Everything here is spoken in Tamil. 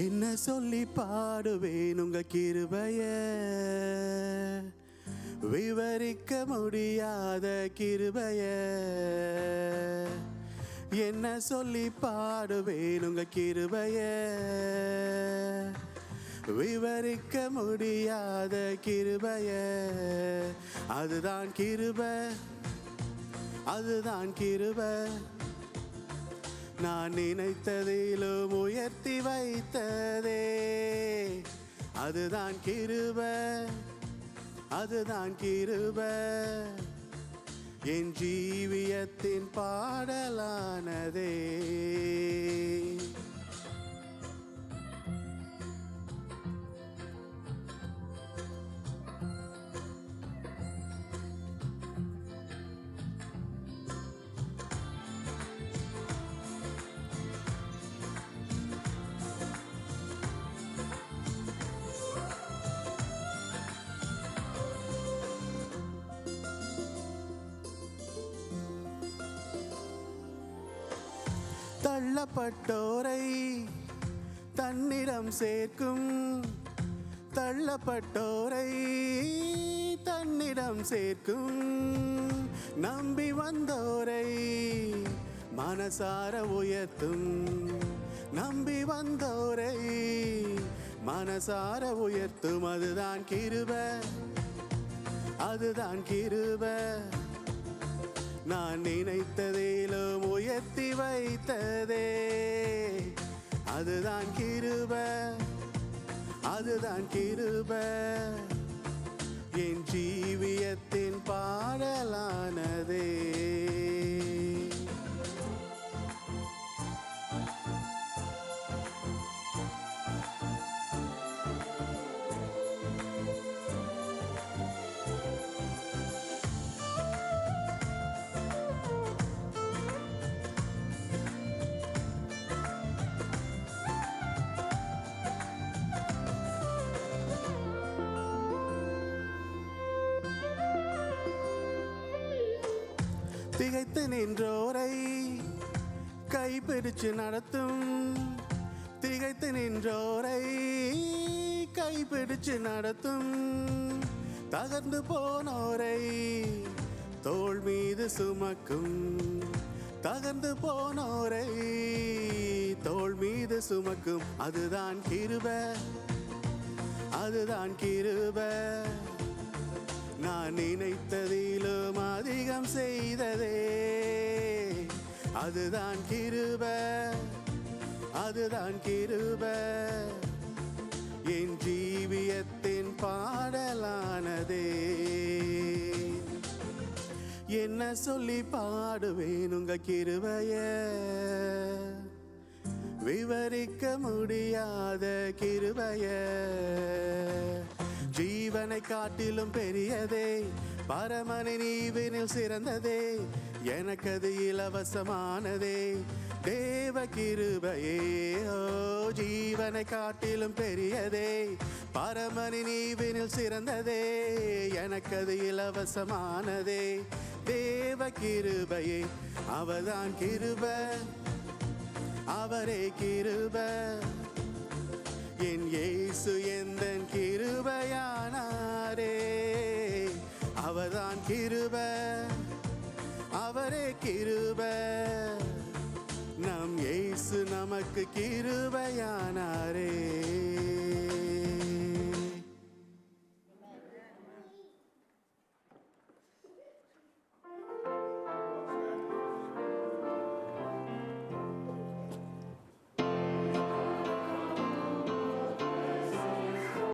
என்ன சொல்லி பாடுவேன் உங்க கிருபைய, விவரிக்க முடியாத கிருபைய. என்ன சொல்லி பாடுவேன் உங்க கிருபைய, விவரிக்க முடியாத கிருபைய. அதுதான் கிருபை, அதுதான் கிருபை. நான் நினைத்ததிலும் உயர்த்தி வைத்ததே. அதுதான் கிருபை, அதுதான் கிருபை. என் ஜீவியத்தின் பாடலானதே. தள்ளப்பட்டோரை தன்னிடம் சேர்க்கும், தள்ளப்பட்டோரை தன்னிடம் சேர்க்கும். நம்பி வந்தோரை மனசார உயர்த்தும், நம்பி வந்தோரை மனசார உயர்த்தும். அதுதான் கிருபை, அதுதான் கிருபை. நான் நினைத்ததிலும் உயர்த்தி வைத்ததே. அதுதான் கிருபை, அதுதான் கிருபை. என் ஜீவியத்தின் பாடலானதே. திகைத்து நின்றோரை கைப்பிடிச்சு நடத்தும், திகைத்து நின்றோரை கைப்பிடிச்சு நடத்தும். தகர்ந்து போனோரை தோள் மீது சுமக்கும், தகர்ந்து போனோரை தோள் மீது சுமக்கும். அதுதான் கிருபை, அதுதான் கிருபை. நான் நினைத்ததிலும் அதிகம் செய்ததே. அதுதான் கிருபை, அதுதான் கிருபை. என் ஜீவியத்தின் பாடலானதே. என்ன சொல்லி பாடுவேன் உங்க கிருபைய, விவரிக்க முடியாத கிருபைய. ஜீவனை காட்டிலும் பெரியதே, பரமனின் ஈவினில் சிறந்ததே. எனக்கு அது இலவசமானதே, தேவ கிருபையே. ஓ, ஜீவனை காட்டிலும் பெரியதே, பரமனின் ஈவினில் சிறந்ததே. எனக்கு அது இலவசமானதே, தேவ கிருபையே. அவர்தான் கிருபை, அவரே கிருபை. என் இயேசு எந்தன் கிருபையானாரே. அவர்தான் கிருபை, அவரே கிருபை. நம் இயேசு நமக்கு கிருபையானாரே.